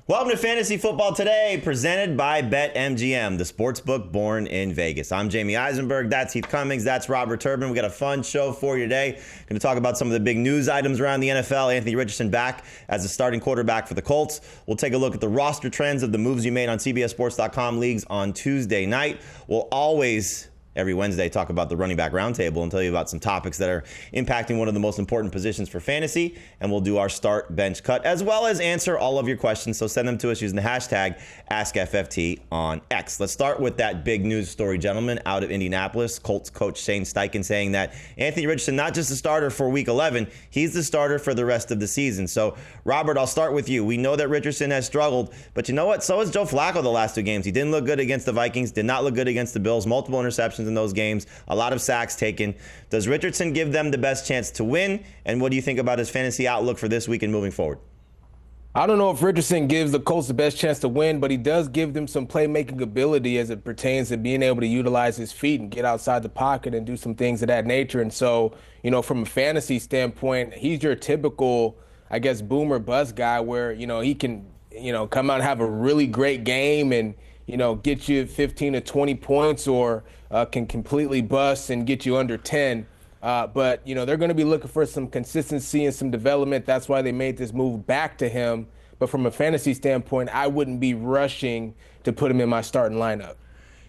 Welcome to Fantasy Football Today, presented by BetMGM, the sportsbook born in Vegas. I'm Jamie Eisenberg. That's Heath Cummings. That's Robert Turbin. We got a fun show for you today. Going to talk about some of the big news items around the NFL. Anthony Richardson back as the starting quarterback for the Colts. We'll take a look at the roster trends of the moves you made on CBSSports.com leagues on Tuesday night. We'll always, every Wednesday, talk about the running back roundtable and tell you about some topics that are impacting one of the most important positions for fantasy. And we'll do our start bench cut, as well as answer all of your questions. So send them to us using the hashtag AskFFT on X. Let's start with that big news story, gentlemen, out of Indianapolis. Colts coach Shane Steichen saying that Anthony Richardson, not just a starter for Week 11, he's the starter for the rest of the season. So, Robert, I'll start with you. We know that Richardson has struggled, but you know what? So has Joe Flacco the last two games. He didn't look good against the Vikings, did not look good against the Bills, multiple interceptions in those games, a lot of sacks taken. Does Richardson give them the best chance to win? And what do you think about his fantasy outlook for this week and moving forward? I don't know if Richardson gives the Colts the best chance to win, but he does give them some playmaking ability as it pertains to being able to utilize his feet and get outside the pocket and do some things of that nature. And so, from a fantasy standpoint, he's your typical, I guess, boom or bust guy where, he can, come out and have a really great game and, get you 15 to 20 points or can completely bust and get you under 10. But they're going to be looking for some consistency and some development. That's why they made this move back to him. But from a fantasy standpoint, I wouldn't be rushing to put him in my starting lineup.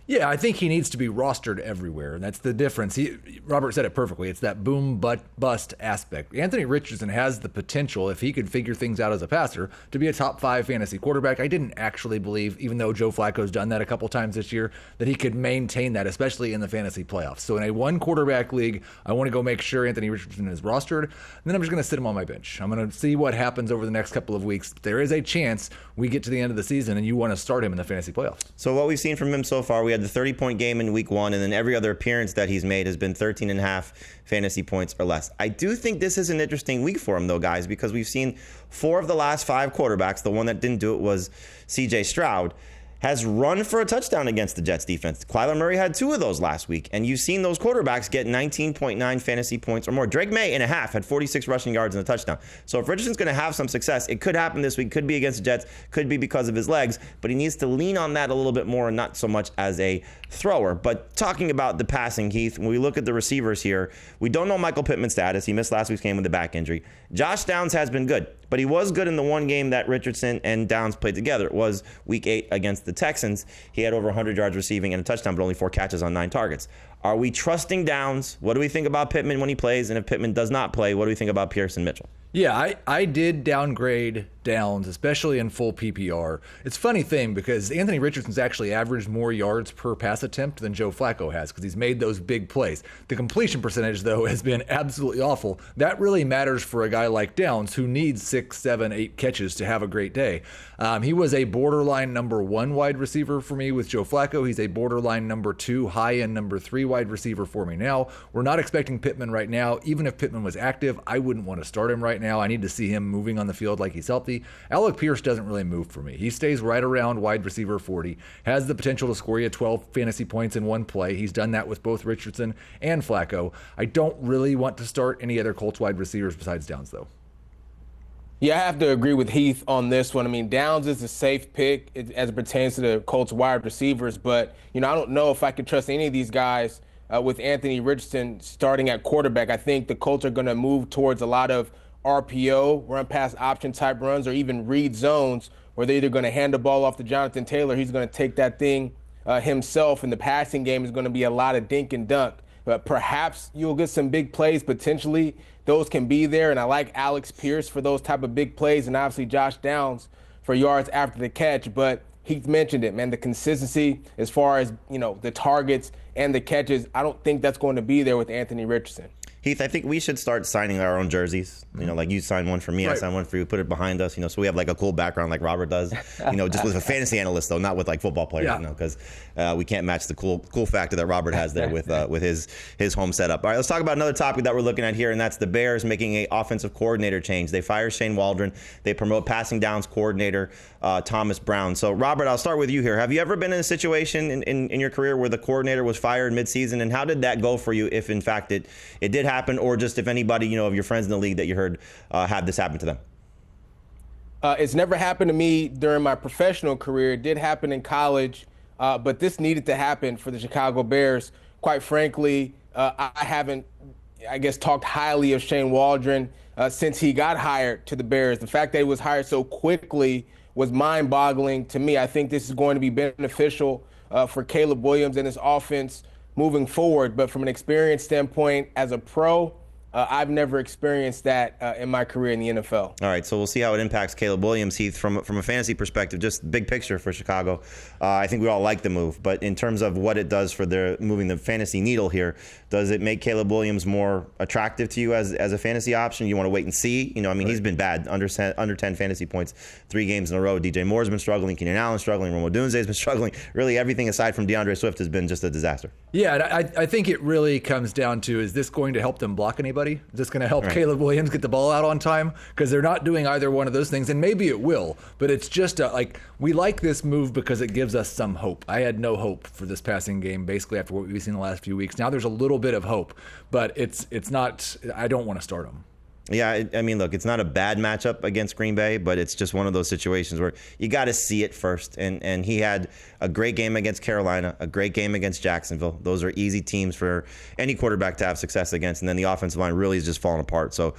Yeah, I think he needs to be rostered everywhere, and that's the difference. Robert said it perfectly. It's that boom bust aspect. Anthony Richardson has the potential, if he could figure things out as a passer, to be a top 5 fantasy quarterback. I didn't actually believe, even though Joe Flacco's done that a couple times this year, that he could maintain that, especially in the fantasy playoffs. So in a one-quarterback league, I want to go make sure Anthony Richardson is rostered, and then I'm just going to sit him on my bench. I'm going to see what happens over the next couple of weeks. There is a chance we get to the end of the season, and you want to start him in the fantasy playoffs. So what we've seen from him so far, we had the 30-point game in Week 1, and then every other appearance that he's made has been 13.5 fantasy points or less. I do think this is an interesting week for him, though, guys, because we've seen 4 of the last 5 quarterbacks. The one that didn't do it was C.J. Stroud, has run for a touchdown against the Jets defense. Kyler Murray had 2 of those last week, and you've seen those quarterbacks get 19.9 fantasy points or more. Drake May, in a half, had 46 rushing yards and a touchdown. So if Richardson's going to have some success, it could happen this week, could be against the Jets, could be because of his legs, but he needs to lean on that a little bit more and not so much as a thrower. But talking about the passing, Heath, when we look at the receivers here, we don't know Michael Pittman's status. He missed last week's game with a back injury. Josh Downs has been good, but he was good in the one game that Richardson and Downs played together. It was Week 8 against the Texans. He had over 100 yards receiving and a touchdown, but only 4 catches on 9 targets. Are we trusting Downs? What do we think about Pittman when he plays? And if Pittman does not play, what do we think about Pearson Mitchell? Yeah, I did downgrade Downs, especially in full PPR. It's a funny thing because Anthony Richardson's actually averaged more yards per pass attempt than Joe Flacco has because he's made those big plays. The completion percentage, though, has been absolutely awful. That really matters for a guy like Downs who needs 6, 7, 8 catches to have a great day. He was a borderline number 1 wide receiver for me with Joe Flacco. He's a borderline number 2, high-end number 3 wide receiver for me now. We're not expecting Pittman right now. Even if Pittman was active, I wouldn't want to start him right now. I need to see him moving on the field like he's healthy. Alec Pierce doesn't really move for me. He stays right around wide receiver 40, has the potential to score you 12 fantasy points in one play. He's done that with both Richardson and Flacco. I don't really want to start any other Colts wide receivers besides Downs, though. Yeah, I have to agree with Heath on this one. I mean, Downs is a safe pick as it pertains to the Colts wide receivers, but, I don't know if I could trust any of these guys with Anthony Richardson starting at quarterback. I think the Colts are going to move towards a lot of RPO, run pass option type runs, or even read zones where they're either going to hand the ball off to Jonathan Taylor. He's going to take that thing himself, and the passing game is going to be a lot of dink and dunk. But perhaps you'll get some big plays potentially. Those can be there, and I like Alex Pierce for those type of big plays, and obviously Josh Downs for yards after the catch. But Heath mentioned it, man, the consistency as far as, the targets and the catches, I don't think that's going to be there with Anthony Richardson. Heath, I think we should start signing our own jerseys. Like you sign one for me, right. I sign one for you, put it behind us, so we have like a cool background like Robert does, just with a fantasy analyst though, not with like football players, because we can't match the cool factor that Robert has there with his home setup. All right, let's talk about another topic that we're looking at here, and that's the Bears making a offensive coordinator change. They fire Shane Waldron. They promote passing downs coordinator Thomas Brown. So Robert, I'll start with you here. Have you ever been in a situation in your career where the coordinator was fired midseason, and how did that go for you if in fact it did happen, or just if anybody of your friends in the league that you heard had this happen to them? It's never happened to me during my professional career. It did happen in college, but this needed to happen for the Chicago Bears. Quite frankly, I haven't, I guess, talked highly of Shane Waldron since he got hired to the Bears. The fact that he was hired so quickly was mind-boggling to me. I think this is going to be beneficial for Caleb Williams and his offense moving forward. But from an experience standpoint, as a pro, I've never experienced that in my career in the NFL. All right, so we'll see how it impacts Caleb Williams, Heath, from a fantasy perspective, just big picture for Chicago. I think we all like the move, but in terms of what it does for moving the fantasy needle here, does it make Caleb Williams more attractive to you as a fantasy option? You want to wait and see? You know, I mean, He's been bad, under 10 fantasy points 3 games in a row. DJ Moore's been struggling, Keenan Allen's struggling, Rome Odunze's been struggling. Really, everything aside from DeAndre Swift has been just a disaster. Yeah, and I think it really comes down to, is this going to help them block anybody? Is this going to help Caleb Williams get the ball out on time? Because they're not doing either one of those things, and maybe it will, but it's just we like this move because it gives us some hope. I had no hope for this passing game basically after what we've seen the last few weeks. Now there's a little bit of hope, but it's not, I don't want to start them. Yeah, I mean, look, it's not a bad matchup against Green Bay, but it's just one of those situations where you got to see it first. And he had a great game against Carolina, a great game against Jacksonville. Those are easy teams for any quarterback to have success against. And then the offensive line really is just falling apart. So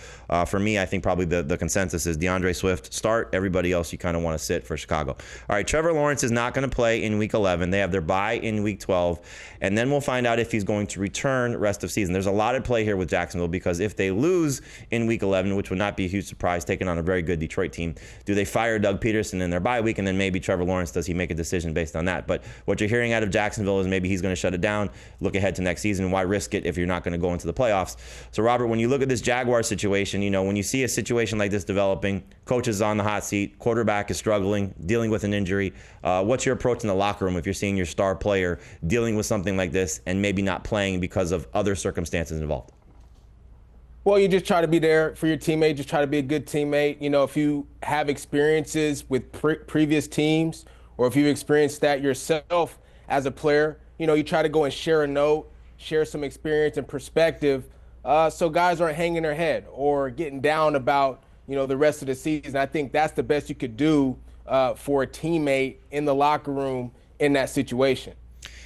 for me, I think probably the consensus is DeAndre Swift start. Everybody else you kind of want to sit for Chicago. All right, Trevor Lawrence is not going to play in Week 11. They have their bye in Week 12. And then we'll find out if he's going to return rest of season. There's a lot at play here with Jacksonville because if they lose in Week 11, which would not be a huge surprise, taking on a very good Detroit team, do they fire Doug Peterson in their bye week, and then maybe Trevor Lawrence, does he make a decision based on that? But what you're hearing out of Jacksonville is maybe he's going to shut it down, look ahead to next season. Why risk it if you're not going to go into the playoffs? So, Robert, when you look at this Jaguars situation, you know, when you see a situation like this developing, coach is on the hot seat, quarterback is struggling, dealing with an injury, what's your approach in the locker room if you're seeing your star player dealing with something like this and maybe not playing because of other circumstances involved? Well, you just try to be there for your teammate. Just try to be a good teammate. You know, if you have experiences with previous teams, or if you've experienced that yourself as a player, you know, you try to go and share a note, share some experience and perspective, so guys aren't hanging their head or getting down about, you know, the rest of the season. I think that's the best you could do for a teammate in the locker room in that situation.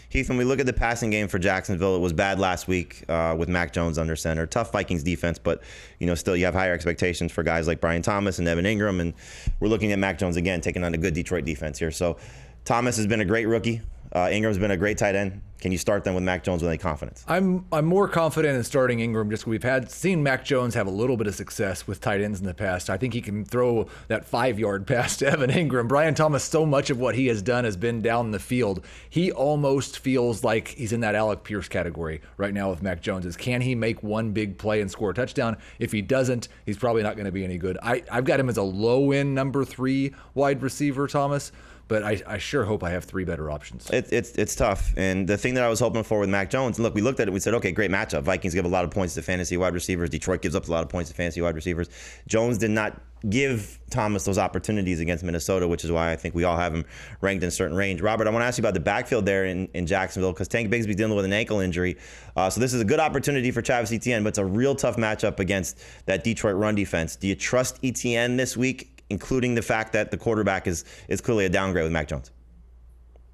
Heath, when we look at the passing game for Jacksonville, it was bad last week with Mac Jones under center. Tough Vikings defense, but you know, still you have higher expectations for guys like Brian Thomas and Evan Ingram, and we're looking at Mac Jones again taking on a good Detroit defense here. So Thomas has been a great rookie. Ingram's been a great tight end. Can you start them with Mac Jones with any confidence? I'm more confident in starting Ingram just because we've seen Mac Jones have a little bit of success with tight ends in the past. I think he can throw that 5-yard pass to Evan Ingram. Brian Thomas, so much of what he has done has been down the field. He almost feels like he's in that Alec Pierce category right now with Mac Jones. Can he make one big play and score a touchdown? If he doesn't, he's probably not going to be any good. I've got him as a low-end number 3 wide receiver, Thomas. But I sure hope I have 3 better options. It's tough. And the thing that I was hoping for with Mac Jones, look, we looked at it, we said, okay, great matchup. Vikings give a lot of points to fantasy wide receivers. Detroit gives up a lot of points to fantasy wide receivers. Jones did not give Thomas those opportunities against Minnesota, which is why I think we all have him ranked in a certain range. Robert, I want to ask you about the backfield there in Jacksonville because Tank Bigsby dealing with an ankle injury. So this is a good opportunity for Travis Etienne, but it's a real tough matchup against that Detroit run defense. Do you trust Etienne this week, including the fact that the quarterback is clearly a downgrade with Mac Jones?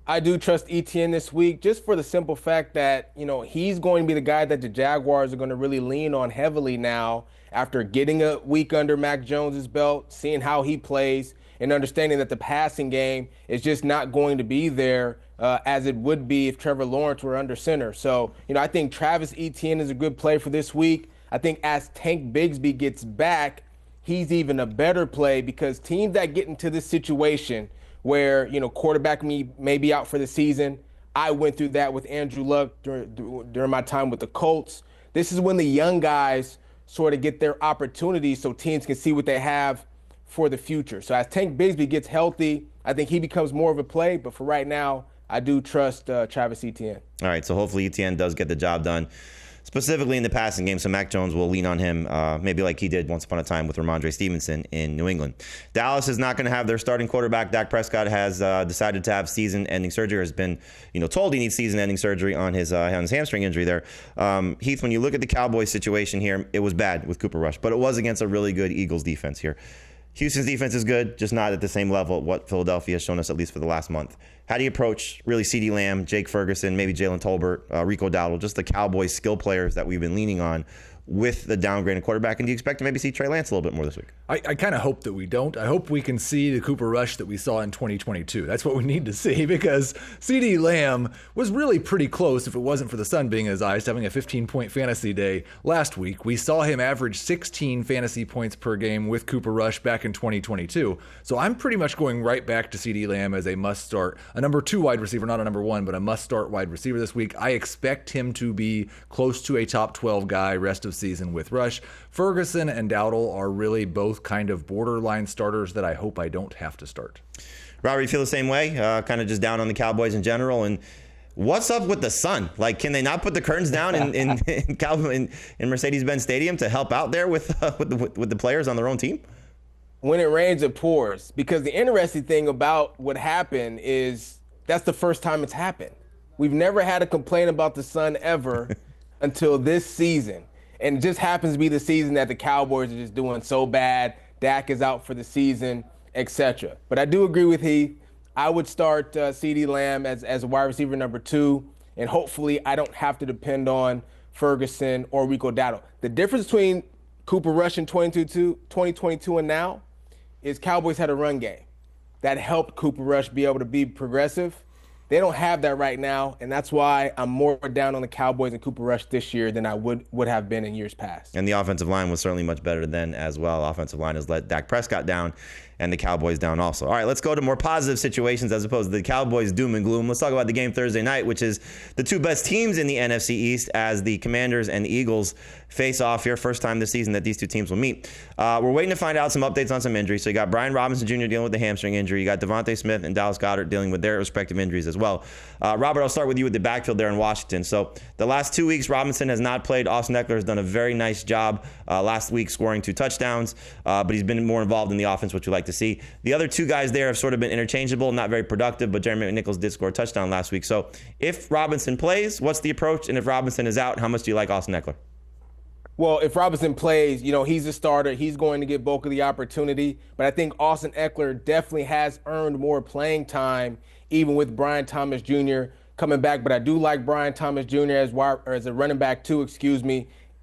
I do trust Etienne this week just for the simple fact that, you know, he's going to be the guy that the Jaguars are going to really lean on heavily now after getting a week under Mac Jones's belt, seeing how he plays, and understanding that the passing game is just not going to be there as it would be if Trevor Lawrence were under center. So, you know, I think Travis Etienne is a good play for this week. I think as Tank Bigsby gets back, he's even a better play because teams that get into this situation where, you know, quarterback may be out for the season. I went through that with Andrew Luck during my time with the Colts. This is when the young guys sort of get their opportunities so teams can see what they have for the future. So as Tank Bigsby gets healthy, I think he becomes more of a play. But for right now, I do trust Travis Etienne. All right, so hopefully Etienne does get the job done, specifically in the passing game, so Mac Jones will lean on him, maybe like he did once upon a time with Ramondre Stevenson in New England. Dallas is not going to have their starting quarterback. Dak Prescott has decided to have season-ending surgery, or has been, told he needs season-ending surgery on his hamstring injury there. Heath, when you look at the Cowboys situation here, it was bad with Cooper Rush, but it was against a really good Eagles defense here. Houston's defense is good, just not at the same level of what Philadelphia has shown us, at least for the last month. How do you approach really CeeDee Lamb, Jake Ferguson, maybe Jalen Tolbert, Rico Dowdle, just the Cowboys skill players that we've been leaning on with the downgraded quarterback? And do you expect to maybe see Trey Lance a little bit more this week? I kind of hope that we don't. I hope we can see the Cooper Rush that we saw in 2022. That's what we need to see, because CeeDee Lamb was really pretty close if it wasn't for the sun being in his eyes, having a 15-point fantasy day last week. We saw him average 16 fantasy points per game with Cooper Rush back in 2022. So I'm pretty much going right back to CeeDee Lamb as a must-start, a number 2 wide receiver, not a number 1, but a must-start wide receiver this week. I expect him to be close to a top 12 guy rest of season with Rush. Ferguson and Dowdle are really both kind of borderline starters that I hope I don't have to start. Robert, you feel the same way? Kind of just down on the Cowboys in general? And what's up with the sun? Like, can they not put the curtains down in Mercedes-Benz Stadium to help out there with the players on their own team? When it rains, it pours. Because the interesting thing about what happened is that's the first time it's happened. We've never had a complaint about the sun ever until this season. And it just happens to be the season that the Cowboys are just doing so bad. Dak is out for the season, etc. But I do agree with Heath. I would start CeeDee Lamb as a wide receiver number 2, and hopefully I don't have to depend on Ferguson or Rico Dowdle. The difference between Cooper Rush in 2022 and now is Cowboys had a run game that helped Cooper Rush be able to be progressive. They don't have that right now, and that's why I'm more down on the Cowboys and Cooper Rush this year than I would have been in years past. And the offensive line was certainly much better then as well. Offensive line has let Dak Prescott down and the Cowboys down also. All right, let's go to more positive situations as opposed to the Cowboys doom and gloom. Let's talk about the game Thursday night, which is the two best teams in the NFC East as the Commanders and the Eagles face off here. First time this season that these two teams will meet. We're waiting to find out some updates on some injuries. So you got Brian Robinson Jr. dealing with the hamstring injury. You got Devontae Smith and Dallas Goedert dealing with their respective injuries as well. Robert, I'll start with you with the backfield there in Washington. So the last 2 weeks, Robinson has not played. Austin Eckler has done a very nice job last week scoring 2 touchdowns, but he's been more involved in the offense, which we like to see. The other two guys there have sort of been interchangeable, not very productive, but Jeremy McNichols did score a touchdown last week. So if Robinson plays, what's the approach? And if Robinson is out, how much do you like Austin Eckler? Well, if Robinson plays, he's a starter. He's going to get bulk of the opportunity. But I think Austin Eckler definitely has earned more playing time, even with Brian Thomas Jr. coming back. But I do like Brian Thomas Jr. as a running back too,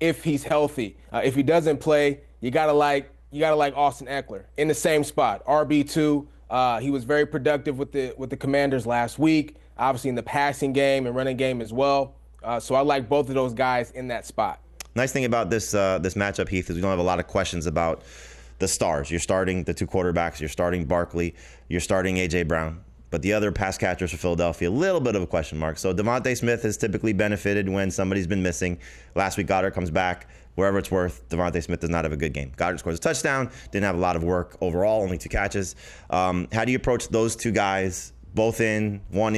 if he's healthy. If he doesn't play, you gotta like Austin Eckler in the same spot. RB2. He was very productive with the Commanders last week, obviously in the passing game and running game as well. So I like both of those guys in that spot. Nice thing about this matchup, Heath, is we don't have a lot of questions about the stars. You're starting the two quarterbacks. You're starting Barkley. You're starting A.J. Brown. But the other pass catchers for Philadelphia, a little bit of a question mark. So Devontae Smith has typically benefited when somebody's been missing. Last week, Goddard comes back. Wherever it's worth, Devontae Smith does not have a good game. Goddard scores a touchdown. Didn't have a lot of work overall, only 2 catches. How do you approach those two guys, both in, one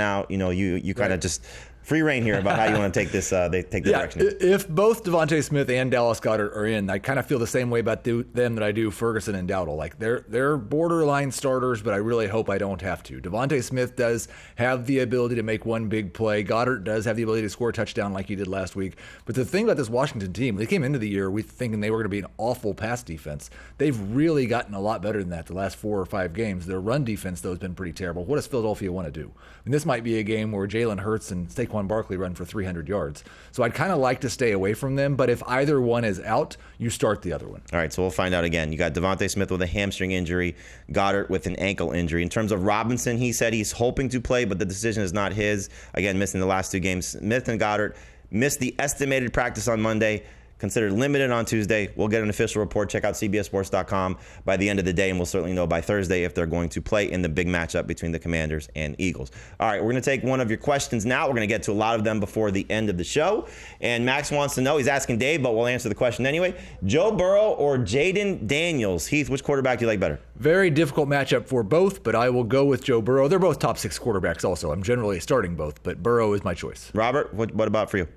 out? You kind of just free reign here about how you want to take this. Take the direction. If both Devontae Smith and Dallas Goedert are in, I kind of feel the same way about them that I do Ferguson and Dowdle. Like they're borderline starters, but I really hope I don't have to. Devontae Smith does have the ability to make one big play. Goddard does have the ability to score a touchdown like he did last week. But the thing about this Washington team, they came into the year thinking they were going to be an awful pass defense. They've really gotten a lot better than that the last 4 or 5 games. Their run defense, though, has been pretty terrible. What does Philadelphia want to do? I mean, this might be a game where Jalen Hurts and Saquon Barkley run for 300 yards. So I'd kind of like to stay away from them, but if either one is out, you start the other one. All right, so we'll find out again. You got Devontae Smith with a hamstring injury, Goddard with an ankle injury. In terms of Robinson, he said he's hoping to play, but the decision is not his. Again, missing the last 2 games. Smith and Goddard missed the estimated practice on Monday, considered limited on Tuesday. We'll get an official report. Check out CBSSports.com by the end of the day, and we'll certainly know by Thursday if they're going to play in the big matchup between the Commanders and Eagles. All right, we're going to take one of your questions now. We're going to get to a lot of them before the end of the show. And Max wants to know, he's asking Dave, but we'll answer the question anyway. Joe Burrow or Jaden Daniels? Heath, which quarterback do you like better? Very difficult matchup for both, but I will go with Joe Burrow. They're both top 6 quarterbacks also. I'm generally starting both, but Burrow is my choice. Robert, what about for you?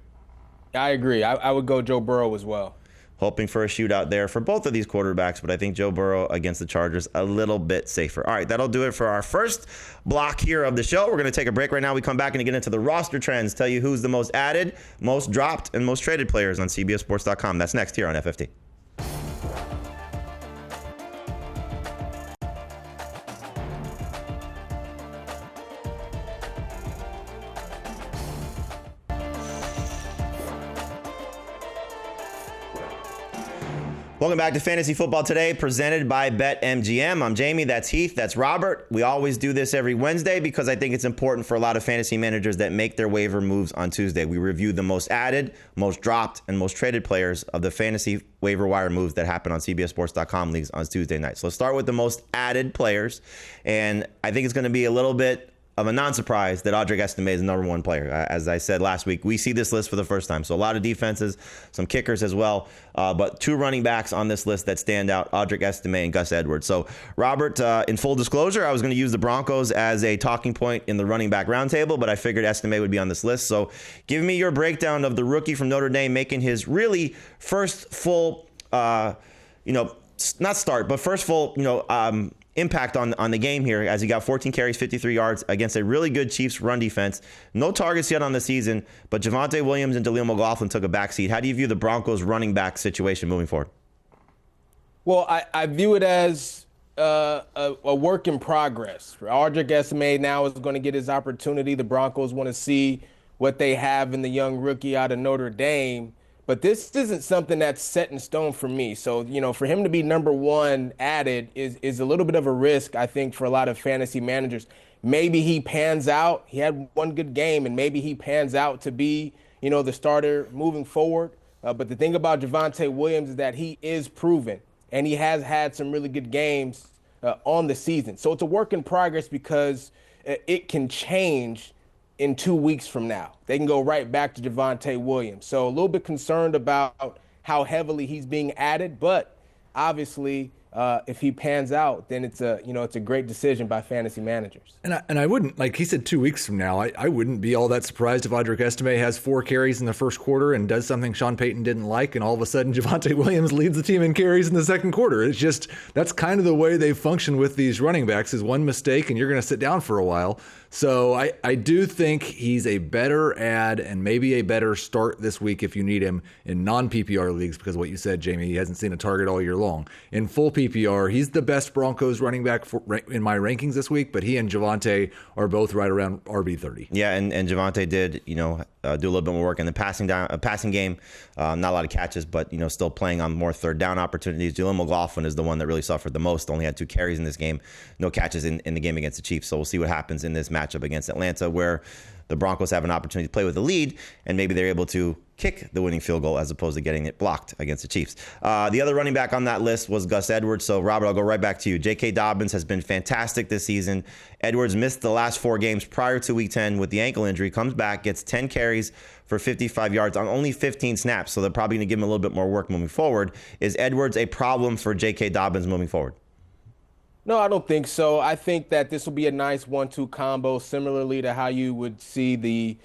I agree. I would go Joe Burrow as well. Hoping for a shootout there for both of these quarterbacks, but I think Joe Burrow against the Chargers a little bit safer. All right, that'll do it for our first block here of the show. We're going to take a break right now. We come back and get into the roster trends, tell you who's the most added, most dropped, and most traded players on CBSSports.com. That's next here on FFT. Welcome back to Fantasy Football Today, presented by BetMGM. I'm Jamie, that's Heath, that's Robert. We always do this every Wednesday because I think it's important for a lot of fantasy managers that make their waiver moves on Tuesday. We review the most added, most dropped, and most traded players of the fantasy waiver wire moves that happen on CBSSports.com leagues on Tuesday night. So let's start with the most added players, and I think it's going to be a little bit of a non-surprise that Audric Estime is the number one player. As I said last week, we see this list for the first time. So a lot of defenses, some kickers as well, but two running backs on this list that stand out, Audric Estime and Gus Edwards. So Robert, in full disclosure, I was going to use the Broncos as a talking point in the running back roundtable, but I figured Estime would be on this list. So give me your breakdown of the rookie from Notre Dame making his really first full, not start, but first full, impact on the game here, as he got 14 carries, 53 yards against a really good Chiefs run defense. No targets yet on the season, but Javonte Williams and Jaleel McLaughlin took a backseat. How do you view the Broncos running back situation moving forward? Well, I view it as a work in progress. Audric Estime now is going to get his opportunity. The Broncos want to see what they have in the young rookie out of Notre Dame. But this isn't something that's set in stone for me. So, for him to be number one added is a little bit of a risk, I think, for a lot of fantasy managers. Maybe he pans out. He had one good game, and maybe he pans out to be, the starter moving forward. But the thing about Javonte Williams is that he is proven, and he has had some really good games on the season. So it's a work in progress because it can change in 2 weeks from now. They can go right back to Javonte Williams. So a little bit concerned about how heavily he's being added, but obviously if he pans out, then it's a great decision by fantasy managers. And I wouldn't, like he said, 2 weeks from now, I wouldn't be all that surprised if Audric Estime has 4 carries in the first quarter and does something Sean Payton didn't like, and all of a sudden Javonte Williams leads the team in carries in the second quarter. It's just, that's kind of the way they function with these running backs, is one mistake and you're going to sit down for a while. So I do think he's a better add and maybe a better start this week if you need him in non-PPR leagues, because what you said, Jamie, he hasn't seen a target all year long. In full PPR, he's the best Broncos running back in my rankings this week, but he and Javonte are both right around RB30. Yeah, and Javonte did, do a little bit more work in the passing game. Not a lot of catches, but, still playing on more third down opportunities. Jaleel McLaughlin is the one that really suffered the most. Only had 2 carries in this game. No catches in the game against the Chiefs. So we'll see what happens in this matchup against Atlanta, where the Broncos have an opportunity to play with the lead, and maybe they're able to kick the winning field goal as opposed to getting it blocked against the Chiefs. The other running back on that list was Gus Edwards. So, Robert, I'll go right back to you. JK Dobbins has been fantastic this season. Edwards missed the last 4 games prior to Week 10 with the ankle injury, comes back, gets 10 carries for 55 yards on only 15 snaps. So they're probably going to give him a little bit more work moving forward. Is Edwards a problem for JK Dobbins moving forward? No, I don't think so. I think that this will be a nice 1-2 combo, similarly to how you would see the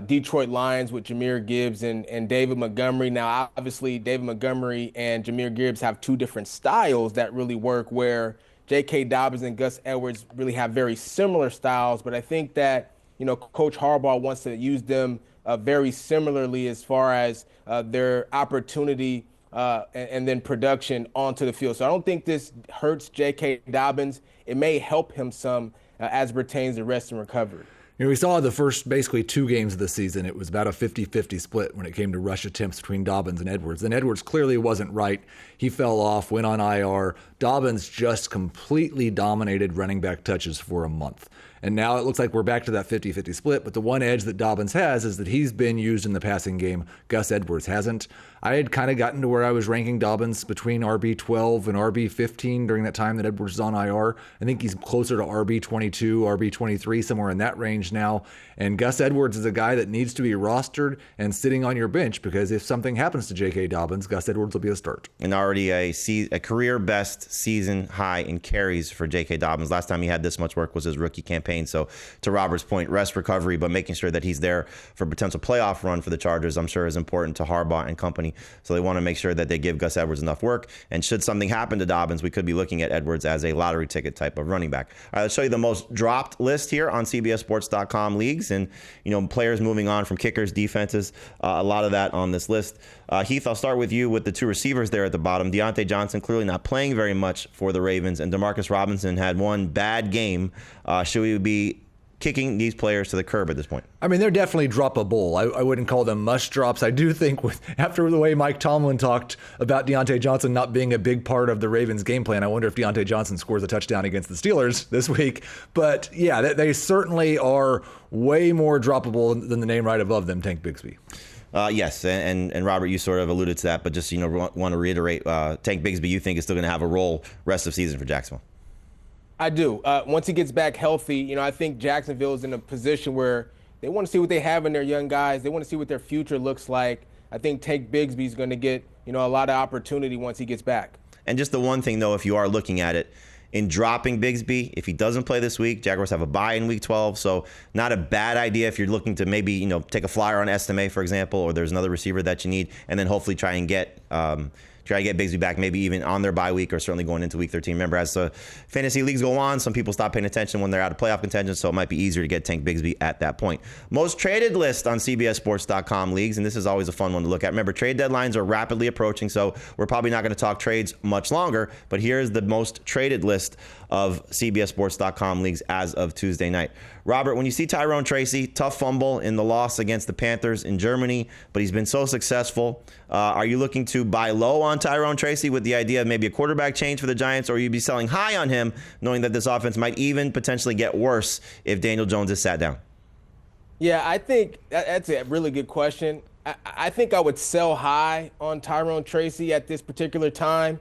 Detroit Lions with Jahmyr Gibbs and David Montgomery. Now, obviously, David Montgomery and Jahmyr Gibbs have 2 different styles that really work, where JK Dobbins and Gus Edwards really have very similar styles. But I think that, Coach Harbaugh wants to use them very similarly as far as their opportunity and then production onto the field. So I don't think this hurts J.K. Dobbins. It may help him some as pertains to rest and recovery. We saw the first basically 2 games of the season. It was about a 50-50 split when it came to rush attempts between Dobbins and Edwards. And Edwards clearly wasn't right. He fell off, went on IR. Dobbins just completely dominated running back touches for a month. And now it looks like we're back to that 50-50 split. But the one edge that Dobbins has is that he's been used in the passing game. Gus Edwards hasn't. I had kind of gotten to where I was ranking Dobbins between RB12 and RB15 during that time that Edwards was on IR. I think he's closer to RB22, RB23, somewhere in that range now. And Gus Edwards is a guy that needs to be rostered and sitting on your bench, because if something happens to J.K. Dobbins, Gus Edwards will be a start. And already a career best season high in carries for J.K. Dobbins. Last time he had this much work was his rookie campaign. So to Robert's point, rest, recovery, but making sure that he's there for a potential playoff run for the Chargers, I'm sure is important to Harbaugh and company. So they want to make sure that they give Gus Edwards enough work. And should something happen to Dobbins, we could be looking at Edwards as a lottery ticket type of running back. All right, let's show you the most dropped list here on CBSSports.com leagues. And, players moving on from kickers, defenses, a lot of that on this list. Heath, I'll start with you with the 2 receivers there at the bottom. Deontay Johnson clearly not playing very much for the Ravens, and Demarcus Robinson had one bad game. Should we be kicking these players to the curb at this point? I mean, they're definitely droppable. I wouldn't call them must drops. I do think after the way Mike Tomlin talked about Deontay Johnson not being a big part of the Ravens' game plan, I wonder if Deontay Johnson scores a touchdown against the Steelers this week. But yeah, they certainly are way more droppable than the name right above them, Tank Bigsby. Yes, and Robert, you sort of alluded to that, but just want to reiterate, Tank Bigsby, you think is still going to have a role rest of season for Jacksonville? I do. Once he gets back healthy, I think Jacksonville is in a position where they want to see what they have in their young guys. They want to see what their future looks like. I think Tank Bigsby is going to get a lot of opportunity once he gets back. And just the one thing, though, if you are looking at it, in dropping Bigsby, if he doesn't play this week, Jaguars have a bye in week 12, so not a bad idea if you're looking to maybe take a flyer on Estime, for example, or there's another receiver that you need, and then hopefully try and get Bigsby back, maybe even on their bye week or certainly going into week 13. Remember, as the fantasy leagues go on, some people stop paying attention when they're out of playoff contention, so it might be easier to get Tank Bigsby at that point. Most traded list on CBSSports.com leagues, and this is always a fun one to look at. Remember, trade deadlines are rapidly approaching, so we're probably not going to talk trades much longer, but here's the most traded list of CBSSports.com leagues as of Tuesday night. Robert, when you see Tyrone Tracy, tough fumble in the loss against the Panthers in Germany, but he's been so successful. Are you looking to buy low on Tyrone Tracy with the idea of maybe a quarterback change for the Giants, or you'd be selling high on him knowing that this offense might even potentially get worse if Daniel Jones is sat down? Yeah, I think that's a really good question. I think I would sell high on Tyrone Tracy at this particular time.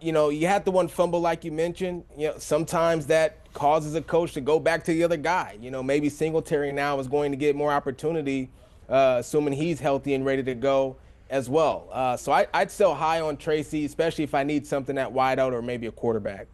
You had the one fumble like you mentioned. Sometimes that causes a coach to go back to the other guy. Maybe Singletary now is going to get more opportunity, assuming he's healthy and ready to go as well. So I'd sell high on Tracy, especially if I need something at wideout or maybe a quarterback.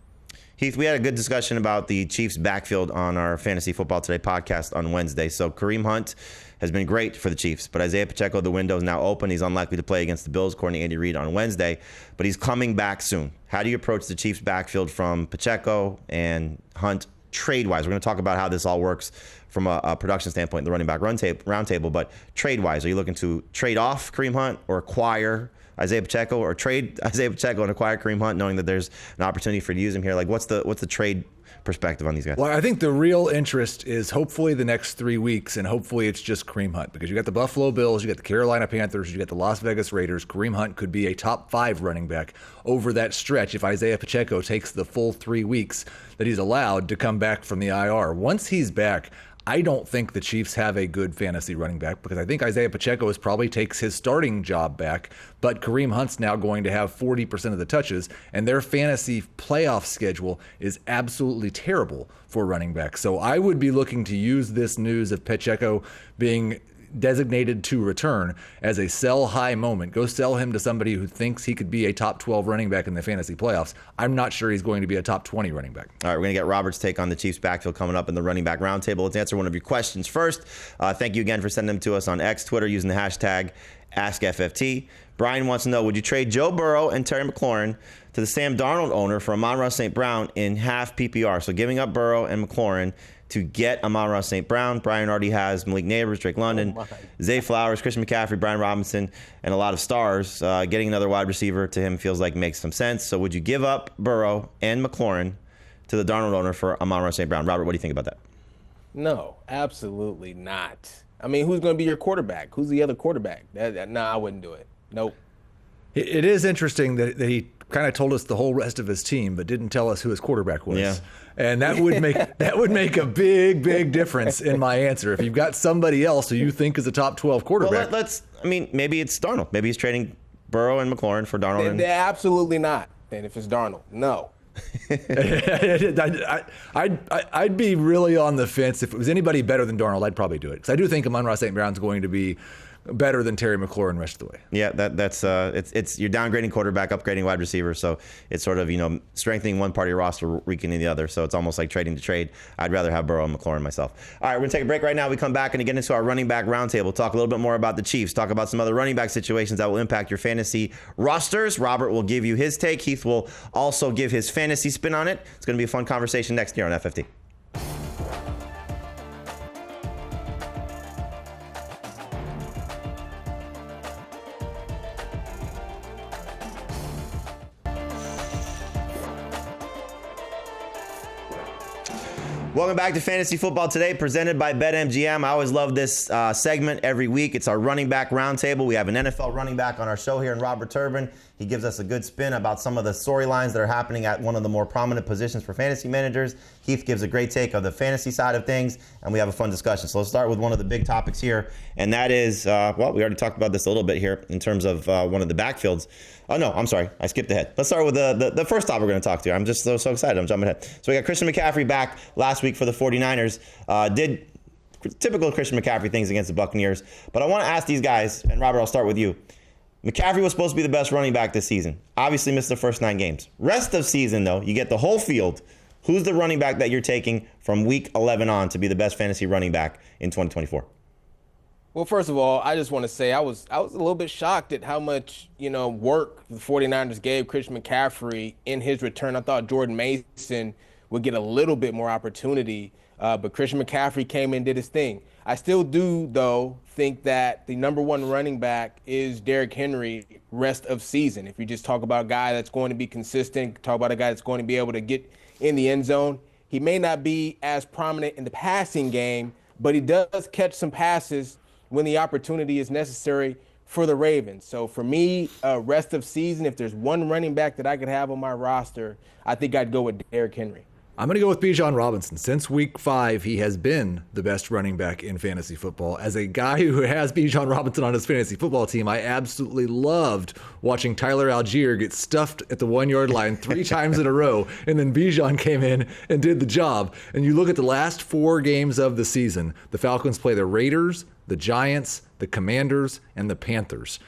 Heath, we had a good discussion about the Chiefs' backfield on our Fantasy Football Today podcast on Wednesday. So Kareem Hunt has been great for the Chiefs, but Isiah Pacheco, the window is now open. He's unlikely to play against the Bills, according to Andy Reid on Wednesday, but he's coming back soon. How do you approach the Chiefs' backfield from Pacheco and Hunt trade-wise? We're going to talk about how this all works from a production standpoint, the running back roundtable, but trade-wise, are you looking to trade off Kareem Hunt or acquire Isiah Pacheco, or trade Isiah Pacheco and acquire Kareem Hunt, knowing that there's an opportunity for you to use him here? Like, what's the trade perspective on these guys? Well, I think the real interest is hopefully the next 3 weeks, and hopefully it's just Kareem Hunt, because you got the Buffalo Bills, you got the Carolina Panthers, you got the Las Vegas Raiders. Kareem Hunt could be a top 5 running back over that stretch if Isiah Pacheco takes the full 3 weeks that he's allowed to come back from the IR. Once he's back, I don't think the Chiefs have a good fantasy running back, because I think Isiah Pacheco probably takes his starting job back, but Kareem Hunt's now going to have 40% of the touches, and their fantasy playoff schedule is absolutely terrible for running backs. So I would be looking to use this news of Pacheco being designated to return as a sell high moment. Go sell him to somebody who thinks he could be a top 12 running back in the fantasy playoffs. I'm not sure he's going to be a top 20 running back. All right, we're going to get Robert's take on the Chiefs backfield coming up in the running back roundtable. Let's answer one of your questions first. Thank you again for sending them to us on X, Twitter, using the hashtag AskFFT. Brian wants to know, would you trade Joe Burrow and Terry McLaurin to the Sam Darnold owner for Amon-Ra St. Brown in half PPR? So giving up Burrow and McLaurin to get Amon-Ra St. Brown. Brian already has Malik Neighbors, Drake London, Zay Flowers, Christian McCaffrey, Brian Robinson, and a lot of stars. Getting another wide receiver to him feels like makes some sense. So would you give up Burrow and McLaurin to the Darnold owner for Amon-Ra St. Brown? Robert, what do you think about that? No, absolutely not. I mean, who's going to be your quarterback? Who's the other quarterback? I wouldn't do it. Nope. It is interesting that he kind of told us the whole rest of his team, but didn't tell us who his quarterback was. Yeah. And that would make a big difference in my answer. If you've got somebody else who you think is a top 12 quarterback. Well, maybe it's Darnold. Maybe he's trading Burrow and McLaurin for Darnold. Absolutely not. And if it's Darnold, no. I'd be really on the fence. If it was anybody better than Darnold, I'd probably do it. Because I do think Amon-Ra St. Brown's going to be better than Terry McLaurin the rest of the way. Yeah, that's it's you're downgrading quarterback, upgrading wide receiver, so it's sort of strengthening one part of your roster, weakening the other. So it's almost like trading to trade. I'd rather have Burrow and McLaurin myself. All right, we're gonna take a break right now. We come back and get into our running back roundtable. Talk a little bit more about the Chiefs. Talk about some other running back situations that will impact your fantasy rosters. Robert will give you his take. Heath will also give his fantasy spin on it. It's gonna be a fun conversation next year on FFT. Welcome back to Fantasy Football Today, presented by BetMGM. I always love this segment every week. It's our running back roundtable. We have an NFL running back on our show here in Robert Turbin. He gives us a good spin about some of the storylines that are happening at one of the more prominent positions for fantasy managers. Heath gives a great take of the fantasy side of things, and we have a fun discussion. So let's start with one of the big topics here, and that is, well, we already talked about this a little bit here in terms of one of the backfields. Oh, no, I'm sorry. I skipped ahead. Let's start with the first topic we're going to talk to. I'm just so excited. I'm jumping ahead. So we got Christian McCaffrey back last week for the 49ers. Did typical Christian McCaffrey things against the Buccaneers. But I want to ask these guys, and Robert, I'll start with you. McCaffrey was supposed to be the best running back this season. Obviously missed the first 9 games. Rest of season, though, you get the whole field. Who's the running back that you're taking from week 11 on to be the best fantasy running back in 2024? Well, first of all, I just want to say I was a little bit shocked at how much, work the 49ers gave Christian McCaffrey in his return. I thought Jordan Mason would get a little bit more opportunity, but Christian McCaffrey came in and did his thing. I still do, though, think that the number one running back is Derrick Henry rest of season. If you just talk about a guy that's going to be consistent, talk about a guy that's going to be able to get in the end zone, he may not be as prominent in the passing game, but he does catch some passes when the opportunity is necessary for the Ravens. So for me, rest of season, if there's one running back that I could have on my roster, I think I'd go with Derrick Henry. I'm going to go with Bijan Robinson. Since week 5, he has been the best running back in fantasy football. As a guy who has Bijan Robinson on his fantasy football team, I absolutely loved watching Tyler Algier get stuffed at the 1-yard line 3 times in a row, and then Bijan came in and did the job. And you look at the last 4 games of the season, the Falcons play the Raiders, the Giants, the Commanders, and the Panthers.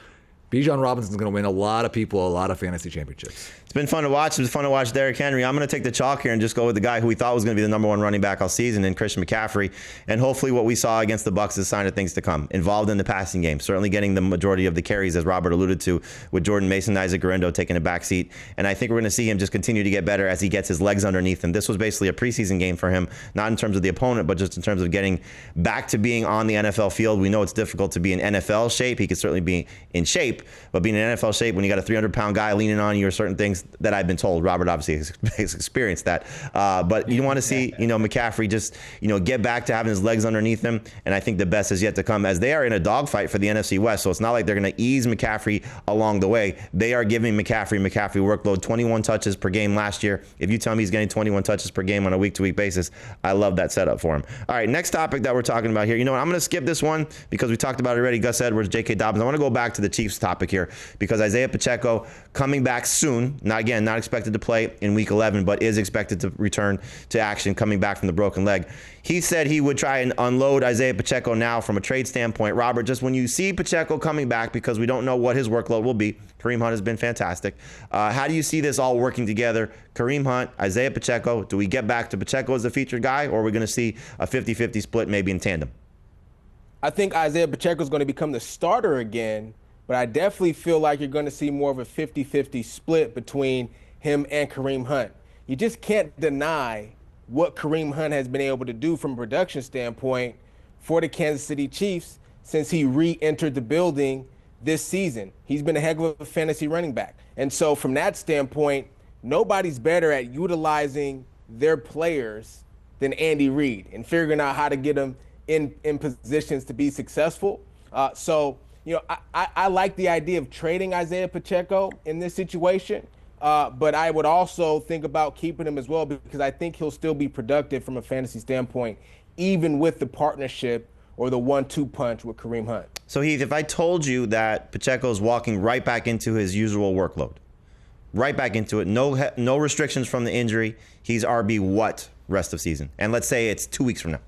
Bijan Robinson's going to win a lot of people a lot of fantasy championships. It's been fun to watch. It was fun to watch Derrick Henry. I'm going to take the chalk here and just go with the guy who we thought was going to be the number one running back all season in Christian McCaffrey. And hopefully what we saw against the Bucs is a sign of things to come. Involved in the passing game, certainly getting the majority of the carries, as Robert alluded to, with Jordan Mason and Isaac Guerrero taking a back seat. And I think we're going to see him just continue to get better as he gets his legs underneath him. This was basically a preseason game for him, not in terms of the opponent, but just in terms of getting back to being on the NFL field. We know it's difficult to be in NFL shape. He could certainly be in shape, but being in NFL shape when you got a 300-pound guy leaning on you or certain things that I've been told. Robert obviously has experienced that. But you want to see, McCaffrey just, get back to having his legs underneath him. And I think the best is yet to come, as they are in a dogfight for the NFC West. So it's not like they're going to ease McCaffrey along the way. They are giving McCaffrey workload, 21 touches per game last year. If you tell me he's getting 21 touches per game on a week-to-week basis, I love that setup for him. All right, next topic that we're talking about here. You know what? I'm going to skip this one because we talked about it already. Gus Edwards, JK Dobbins. I want to go back to the Chiefs topic here because Isiah Pacheco coming back soon. Not expected to play in week 11, but is expected to return to action coming back from the broken leg. He said he would try and unload Isiah Pacheco now from a trade standpoint. Robert, just when you see Pacheco coming back, because we don't know what his workload will be, Kareem Hunt has been fantastic. How do you see this all working together? Kareem Hunt, Isiah Pacheco, do we get back to Pacheco as the featured guy, or are we going to see a 50-50 split maybe in tandem? I think Isiah Pacheco is going to become the starter again, but I definitely feel like you're going to see more of a 50-50 split between him and Kareem Hunt. You just can't deny what Kareem Hunt has been able to do from a production standpoint for the Kansas City Chiefs since he re-entered the building this season. He's been a heck of a fantasy running back. And so from that standpoint, nobody's better at utilizing their players than Andy Reid and figuring out how to get them in positions to be successful. I like the idea of trading Isiah Pacheco in this situation. But I would also think about keeping him as well because I think he'll still be productive from a fantasy standpoint, even with the partnership or the 1-2 punch with Kareem Hunt. So, Heath, if I told you that Pacheco is walking right back into his usual workload, right back into it, no restrictions from the injury, he's RB what rest of season? And let's say it's 2 weeks from now.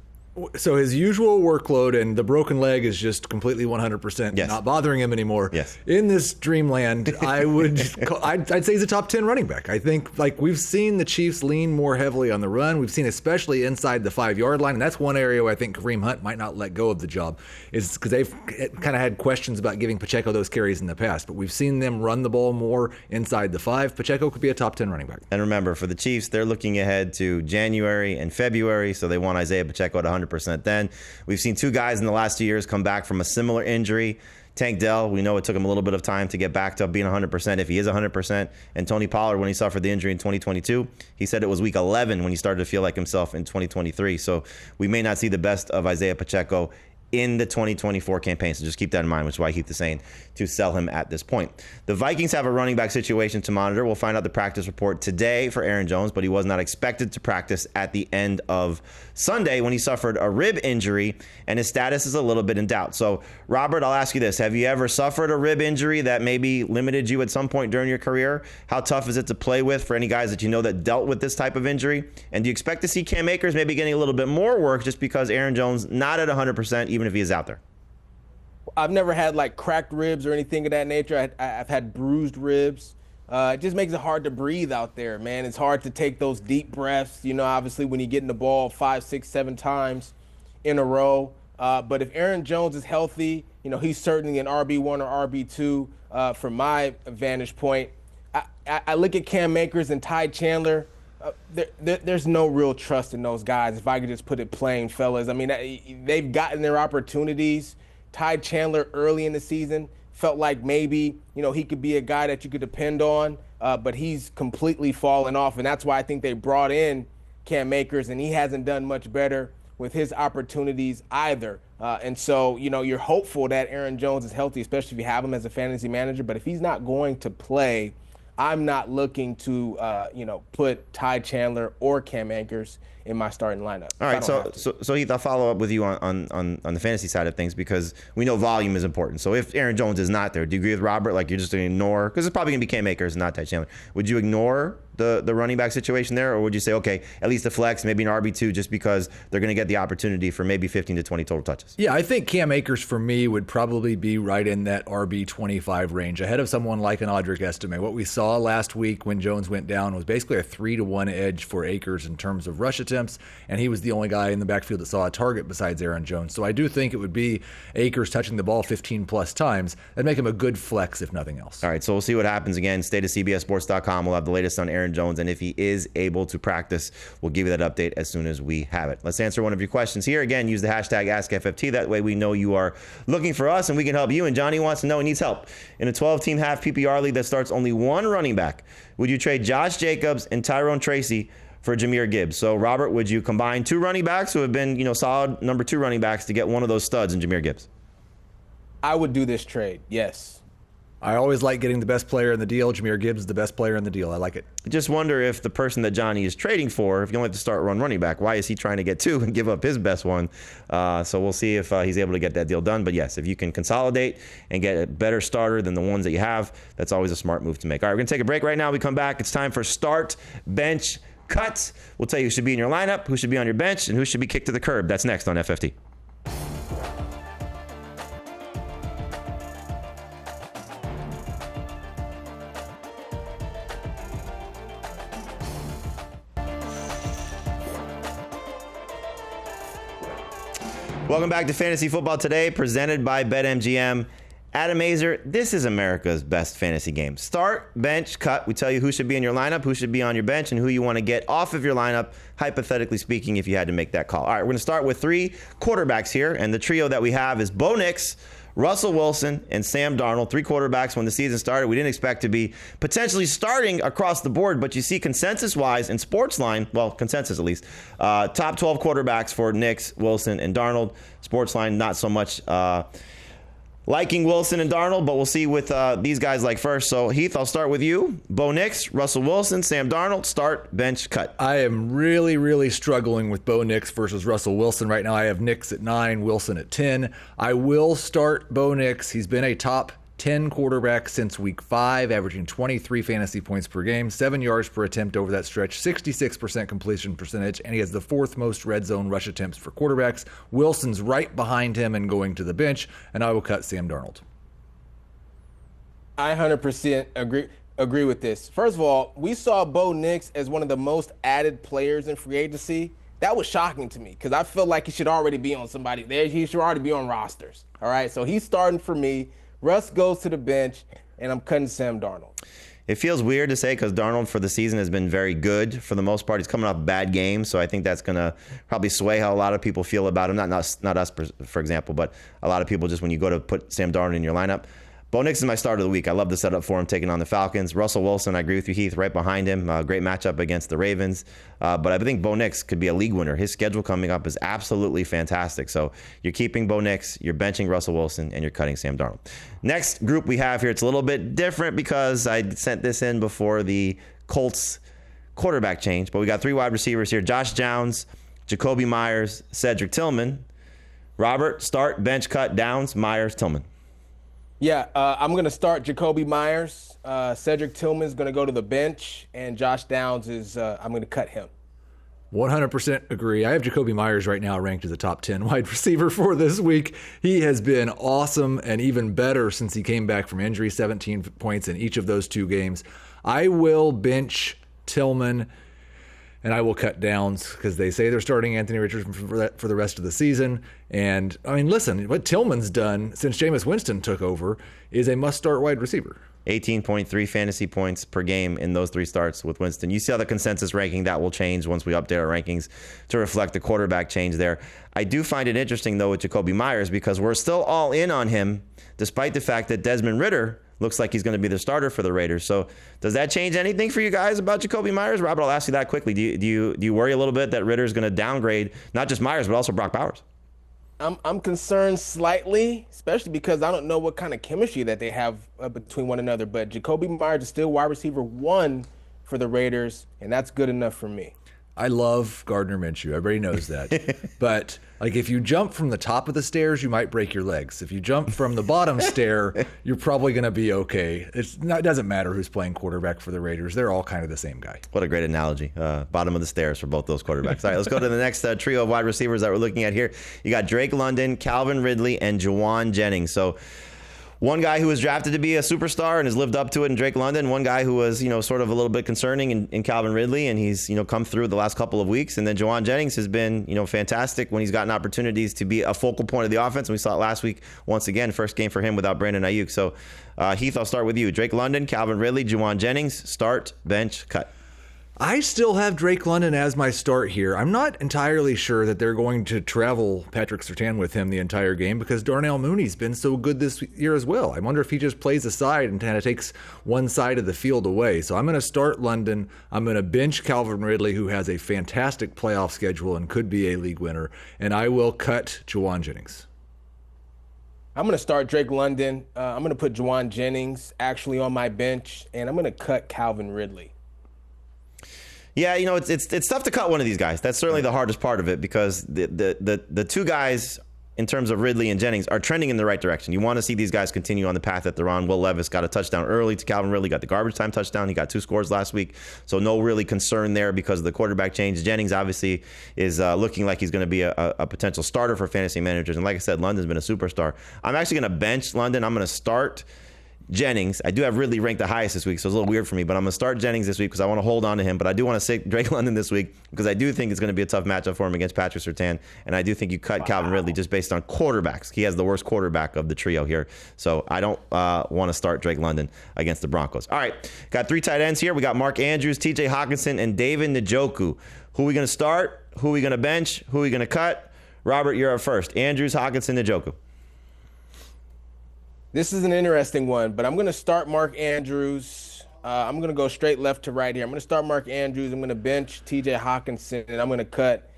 So his usual workload and the broken leg is just completely 100% not bothering him anymore. Yes. In this dreamland, I'd say he's a top 10 running back. I think we've seen the Chiefs lean more heavily on the run. We've seen especially inside the 5-yard line, and that's one area where I think Kareem Hunt might not let go of the job, is because they've kind of had questions about giving Pacheco those carries in the past. But we've seen them run the ball more inside the 5. Pacheco could be a top 10 running back. And remember, for the Chiefs, they're looking ahead to January and February, so they want Isiah Pacheco at 100%. 100% then. We've seen two guys in the last 2 years come back from a similar injury. Tank Dell, we know it took him a little bit of time to get back to being 100%, if he is 100%. And Tony Pollard, when he suffered the injury in 2022, he said it was week 11 when he started to feel like himself in 2023. So we may not see the best of Isiah Pacheco in the 2024 campaign. So just keep that in mind, which is why Heath is saying to sell him at this point. The Vikings have a running back situation to monitor. We'll find out the practice report today for Aaron Jones, but he was not expected to practice at the end of Sunday when he suffered a rib injury, and his status is a little bit in doubt. So, Robert, I'll ask you this. Have you ever suffered a rib injury that maybe limited you at some point during your career? How tough is it to play with for any guys that you know that dealt with this type of injury? And do you expect to see Cam Akers maybe getting a little bit more work just because Aaron Jones not at 100%, even if he is out there? I've never had like cracked ribs or anything of that nature. I've had bruised ribs. It just makes it hard to breathe out there, man. It's hard to take those deep breaths, obviously when you're getting the ball 5, 6, 7 times in a row. But if Aaron Jones is healthy, he's certainly an RB1 or RB2 from my vantage point. I look at Cam Akers and Ty Chandler. There's no real trust in those guys, if I could just put it plain, fellas. I mean, they've gotten their opportunities. Ty Chandler early in the season felt like maybe, he could be a guy that you could depend on, but he's completely fallen off. And that's why I think they brought in Cam Akers, and he hasn't done much better with his opportunities either. And so, you're hopeful that Aaron Jones is healthy, especially if you have him as a fantasy manager. But if he's not going to play, I'm not looking to, put Ty Chandler or Cam Akers in my starting lineup. All right, so Heath, I'll follow up with you on the fantasy side of things because we know volume is important. So if Aaron Jones is not there, do you agree with Robert? Like you're just going to ignore, because it's probably going to be Cam Akers, not Ty Chandler. Would you ignore the running back situation there, or would you say, okay, at least a flex, maybe an RB2, just because they're going to get the opportunity for maybe 15 to 20 total touches? Yeah, I think Cam Akers for me would probably be right in that RB25 range, ahead of someone like an Audric Estime. What we saw last week when Jones went down was basically a 3-to-1 edge for Akers in terms of rush attempts, and he was the only guy in the backfield that saw a target besides Aaron Jones. So I do think it would be Akers touching the ball 15 plus times. That'd make him a good flex, if nothing else. All right, so we'll see what happens again. Stay to CBSSports.com. We'll have the latest on Aaron Jones, and if he is able to practice, we'll give you that update as soon as we have it. Let's answer one of your questions here. Again, use the hashtag AskFFT. That way we know you are looking for us and we can help you. And Johnny wants to know he needs help. In a 12-team half PPR league that starts only one running back, would you trade Josh Jacobs and Tyrone Tracy for Jahmyr Gibbs? So, Robert, would you combine two running backs who have been, solid number 2 running backs to get one of those studs in Jahmyr Gibbs? I would do this trade, yes. I always like getting the best player in the deal. Jahmyr Gibbs is the best player in the deal. I like it. I just wonder if the person that Johnny is trading for, if you only have to start one running back, why is he trying to get 2 and give up his best one? So we'll see if he's able to get that deal done. But yes, if you can consolidate and get a better starter than the ones that you have, that's always a smart move to make. All right, we're going to take a break right now. We come back. It's time for Start, Bench, Cut. We'll tell you who should be in your lineup, who should be on your bench, and who should be kicked to the curb. That's next on FFT. Welcome back to Fantasy Football Today, presented by BetMGM. Adam Azer, this is America's best fantasy game. Start, bench, cut. We tell you who should be in your lineup, who should be on your bench, and who you want to get off of your lineup, hypothetically speaking, if you had to make that call. All right, we're going to start with 3 quarterbacks here, and the trio that we have is Bo Nix, Russell Wilson, and Sam Darnold. 3 quarterbacks when the season started. We didn't expect to be potentially starting across the board, but you see consensus-wise in Sportsline, well, consensus at least, top 12 quarterbacks for Nix, Wilson, and Darnold. Sportsline, not so much liking Wilson and Darnold, but we'll see with these guys like first. So, Heath, I'll start with you. Bo Nix, Russell Wilson, Sam Darnold. Start, bench, cut. I am really, really struggling with Bo Nix versus Russell Wilson right now. I have Nix at 9, Wilson at 10. I will start Bo Nix. He's been a top 10 quarterback since week 5, averaging 23 fantasy points per game, 7 yards per attempt over that stretch, 66% completion percentage, and he has the 4th most red zone rush attempts for quarterbacks. Wilson's right behind him and going to the bench, and I will cut Sam Darnold. I 100% agree with this. First of all, we saw Bo Nix as one of the most added players in free agency. That was shocking to me because I feel like he should already be on somebody there. He should already be on rosters. All right, so he's starting for me. Russ goes to the bench, and I'm cutting Sam Darnold. It feels weird to say because Darnold for the season has been very good for the most part. He's coming off bad games, so I think that's going to probably sway how a lot of people feel about him. Not us, for example, but a lot of people just when you go to put Sam Darnold in your lineup. Bo Nix is my start of the week. I love the setup for him taking on the Falcons. Russell Wilson, I agree with you, Heath, right behind him. Great matchup against the Ravens. But I think Bo Nix could be a league winner. His schedule coming up is absolutely fantastic. So you're keeping Bo Nix, you're benching Russell Wilson, and you're cutting Sam Darnold. Next group we have here, it's a little bit different because I sent this in before the Colts quarterback change. But we got 3 wide receivers here. Josh Downs, Jacoby Myers, Cedric Tillman. Robert, start, bench, cut, Downs, Myers, Tillman. Yeah, I'm going to start Jacoby Myers. Cedric Tillman is going to go to the bench, and Josh Downs is I'm going to cut him. 100% agree. I have Jacoby Myers right now ranked as a top 10 wide receiver for this week. He has been awesome and even better since he came back from injury, 17 points in each of those 2 games. I will bench Tillman, and I will cut Downs because they say they're starting Anthony Richardson for the rest of the season. And, I mean, listen, what Tillman's done since Jameis Winston took over is a must-start wide receiver. 18.3 fantasy points per game in those 3 starts with Winston. You see how the consensus ranking, that will change once we update our rankings to reflect the quarterback change there. I do find it interesting, though, with Jacoby Myers because we're still all in on him despite the fact that Desmond Ridder looks like he's going to be the starter for the Raiders. So does that change anything for you guys about Jacoby Myers? Robert, I'll ask you that quickly. Do you worry a little bit that Ridder's going to downgrade not just Myers, but also Brock Bowers? I'm concerned slightly, especially because I don't know what kind of chemistry that they have between one another. But Jacoby Myers is still wide receiver 1 for the Raiders, and that's good enough for me. I love Gardner Minshew. Everybody knows that. But like if you jump from the top of the stairs, you might break your legs. If you jump from the bottom stair, you're probably going to be okay. It doesn't matter who's playing quarterback for the Raiders. They're all kind of the same guy. What a great analogy. Bottom of the stairs for both those quarterbacks. All right, let's go to the next trio of wide receivers that we're looking at here. You got Drake London, Calvin Ridley, and Juwan Jennings. So one guy who was drafted to be a superstar and has lived up to it in Drake London. One guy who was, sort of a little bit concerning in Calvin Ridley, and he's, come through the last couple of weeks. And then Juwan Jennings has been, fantastic when he's gotten opportunities to be a focal point of the offense. And we saw it last week once again, first game for him without Brandon Ayuk. So, Heath, I'll start with you. Drake London, Calvin Ridley, Juwan Jennings, start, bench, cut. I still have Drake London as my start here. I'm not entirely sure that they're going to travel Patrick Surtain with him the entire game because Darnell Mooney's been so good this year as well. I wonder if he just plays aside and kind of takes one side of the field away. So I'm going to start London. I'm going to bench Calvin Ridley, who has a fantastic playoff schedule and could be a league winner. And I will cut Juwan Jennings. I'm going to start Drake London. I'm going to put Juwan Jennings actually on my bench, and I'm going to cut Calvin Ridley. Yeah, it's tough to cut one of these guys. That's certainly the hardest part of it because the 2 guys in terms of Ridley and Jennings are trending in the right direction. You want to see these guys continue on the path that they're on. Will Levis got a touchdown early to Calvin Ridley, got the garbage time touchdown. He got 2 scores last week. So no really concern there because of the quarterback change. Jennings obviously is looking like he's going to be a potential starter for fantasy managers. And like I said, London's been a superstar. I'm actually going to bench London. I'm going to start Jennings. I do have Ridley ranked the highest this week, so it's a little weird for me, but I'm going to start Jennings this week because I want to hold on to him. But I do want to say Drake London this week because I do think it's going to be a tough matchup for him against Patrick Surtain. And I do think you cut Calvin Ridley just based on quarterbacks. He has the worst quarterback of the trio here. So I don't want to start Drake London against the Broncos. All right, got 3 tight ends here. We got Mark Andrews, TJ Hawkinson, and David Njoku. Who are we going to start? Who are we going to bench? Who are we going to cut? Robert, you're up first. Andrews, Hawkinson, Njoku. This is an interesting one, but I'm going to start Mark Andrews. I'm going to go straight left to right here. I'm going to start Mark Andrews. I'm going to bench TJ Hawkinson, and I'm going to cut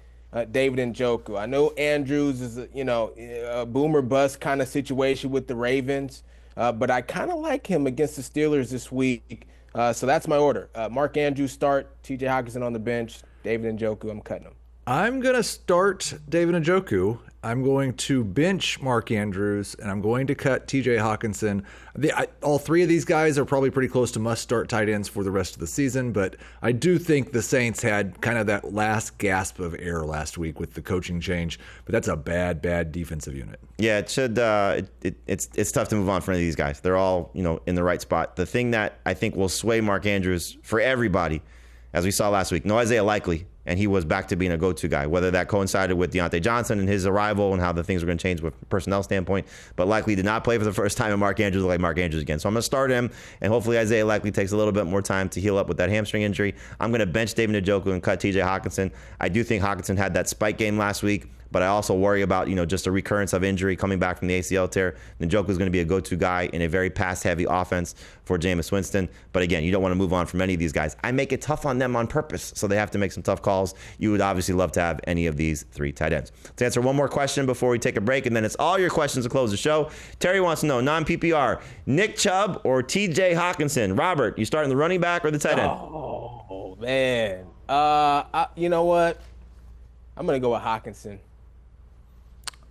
David Njoku. I know Andrews is, a boom or bust kind of situation with the Ravens, but I kind of like him against the Steelers this week. So that's my order. Mark Andrews start, TJ Hawkinson on the bench, David Njoku, I'm cutting him. I'm going to start David Njoku. I'm going to bench Mark Andrews, and I'm going to cut TJ Hawkinson. All 3 of these guys are probably pretty close to must-start tight ends for the rest of the season, but I do think the Saints had kind of that last gasp of air last week with the coaching change, but that's a bad defensive unit. Yeah, it should. It's tough to move on from any of these guys. They're all in the right spot. The thing that I think will sway Mark Andrews for everybody, as we saw last week, no Isaiah Likely and he was back to being a go-to guy, whether that coincided with Deontay Johnson and his arrival and how the things were going to change with personnel standpoint, but likely did not play for the first time, and Mark Andrews looked like Mark Andrews again. So I'm going to start him, and hopefully Isiah likely takes a little bit more time to heal up with that hamstring injury. I'm going to bench David Njoku and cut TJ Hawkinson. I do think Hawkinson had that spike game last week, but I also worry about, just a recurrence of injury coming back from the ACL tear. Njoku is going to be a go-to guy in a very pass-heavy offense for Jameis Winston. But again, you don't want to move on from any of these guys. I make it tough on them on purpose, so they have to make some tough calls. You would obviously love to have any of these 3 tight ends. Let's answer one more question before we take a break, and then it's all your questions to close the show. Terry wants to know, non-PPR, Nick Chubb or TJ Hawkinson? Robert, you starting the running back or the tight end? Oh, man. You know what? I'm going to go with Hawkinson.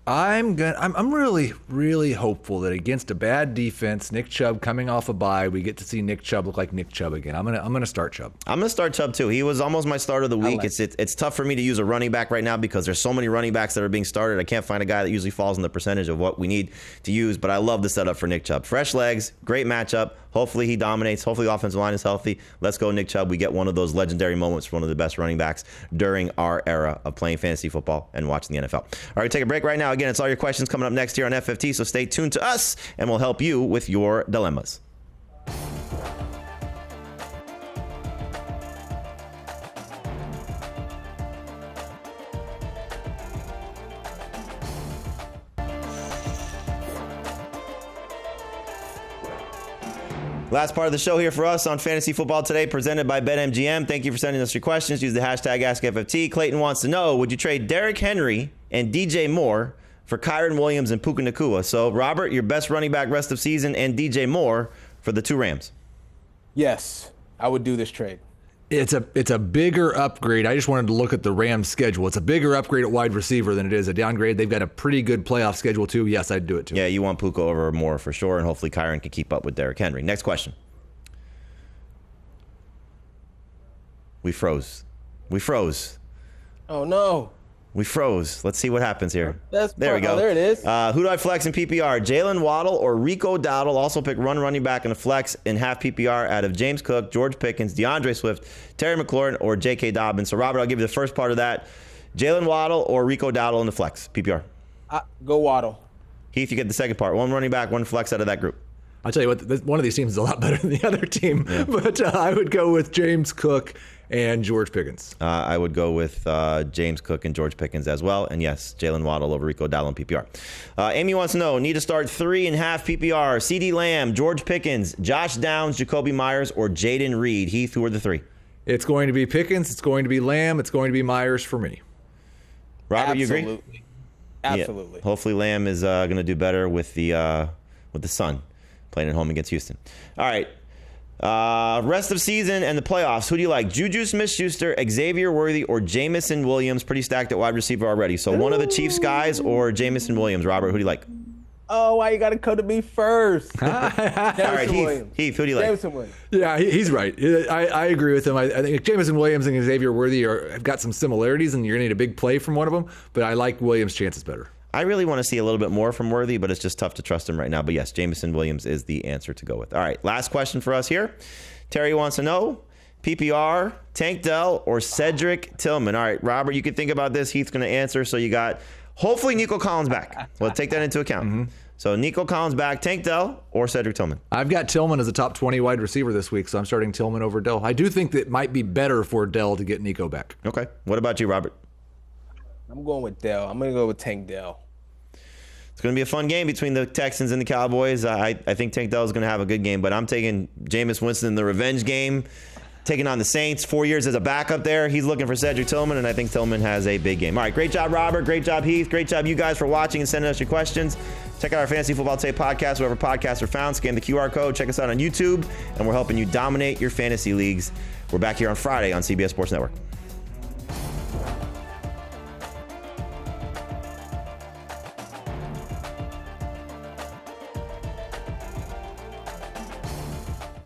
I'm really, really hopeful that against a bad defense, Nick Chubb coming off a bye, we get to see Nick Chubb look like Nick Chubb again. I'm gonna start Chubb. I'm gonna start Chubb too. He was almost my start of the week. It's tough for me to use a running back right now because there's so many running backs that are being started. I can't find a guy that usually falls in the percentage of what we need to use, but I love the setup for Nick Chubb. Fresh legs, great matchup. Hopefully he dominates. Hopefully the offensive line is healthy. Let's go Nick Chubb. We get one of those legendary moments for one of the best running backs during our era of playing fantasy football and watching the NFL. All right, take a break right now. Again, it's all your questions coming up next here on FFT, so stay tuned to us, and we'll help you with your dilemmas. Last part of the show here for us on Fantasy Football Today, presented by BetMGM. Thank you for sending us your questions. Use the hashtag AskFFT. Clayton wants to know, would you trade Derrick Henry and DJ Moore for Kyren Williams and Puka Nacua? So, Robert, your best running back rest of season, and DJ Moore for the 2 Rams. Yes, I would do this trade. It's a bigger upgrade. I just wanted to look at the Rams' schedule. It's a bigger upgrade at wide receiver than it is a downgrade. They've got a pretty good playoff schedule, too. Yes, I'd do it, too. Yeah, you want Puka over Moore for sure, and hopefully Kyren can keep up with Derrick Henry. Next question. We froze. Oh, no. We froze. Let's see what happens here. There we go. There it is. Who do I flex in PPR? Jalen Waddle or Rico Dowdle? Also pick running back in a flex in half PPR out of James Cook, George Pickens, DeAndre Swift, Terry McLaurin, or JK Dobbins. So, Robert, I'll give you the first part of that. Jalen Waddle or Rico Dowdle in the flex, PPR? Go Waddle. Heath, you get the second part. One running back, one flex out of that group. I'll tell you what, one of these teams is a lot better than the other team, but I would go with James Cook and George Pickens. I would go with James Cook and George Pickens as well. And yes, Jalen Waddle over Rico Dowdle in PPR. Amy wants to know, need to start 3 in half PPR. CeeDee Lamb, George Pickens, Josh Downs, Jacoby Myers, or Jaden Reed. Heath, who are the 3? It's going to be Pickens, it's going to be Lamb, it's going to be Myers for me. Robert, you agree? Absolutely. Yeah. Hopefully Lamb is going to do better with the Sun playing at home against Houston. All right. Rest of season and the playoffs. Who do you like? Juju Smith-Schuster, Xavier Worthy, or Jamison Williams? Pretty stacked at wide receiver already. So one of the Chiefs guys or Jamison Williams. Robert, who do you like? Oh, why you got to come to me first? All right, Heath, who do you like? Jamison Williams. Yeah, he's right. I agree with him. I think Jamison Williams and Xavier Worthy have got some similarities, and you're going to need a big play from one of them. But I like Williams' chances better. I really want to see a little bit more from Worthy, but it's just tough to trust him right now. But yes, Jamison Williams is the answer to go with. All right, last question for us here. Terry wants to know, PPR, Tank Dell, or Cedric Tillman? All right, Robert, you can think about this. Heath's going to answer. So you got, hopefully, Nico Collins back. We'll take that into account. Mm-hmm. So Nico Collins back, Tank Dell, or Cedric Tillman? I've got Tillman as a top 20 wide receiver this week, so I'm starting Tillman over Dell. I do think that it might be better for Dell to get Nico back. Okay. What about you, Robert? I'm going with Dell. I'm going to go with Tank Dell. It's going to be a fun game between the Texans and the Cowboys. I think Tank Dell is going to have a good game, but I'm taking Jameis Winston in the revenge game, taking on the Saints. 4 years as a backup there. He's looking for Cedric Tillman, and I think Tillman has a big game. All right, great job, Robert. Great job, Heath. Great job, you guys, for watching and sending us your questions. Check out our Fantasy Football Today podcast, wherever podcasts are found. Scan the QR code. Check us out on YouTube, and we're helping you dominate your fantasy leagues. We're back here on Friday on CBS Sports Network.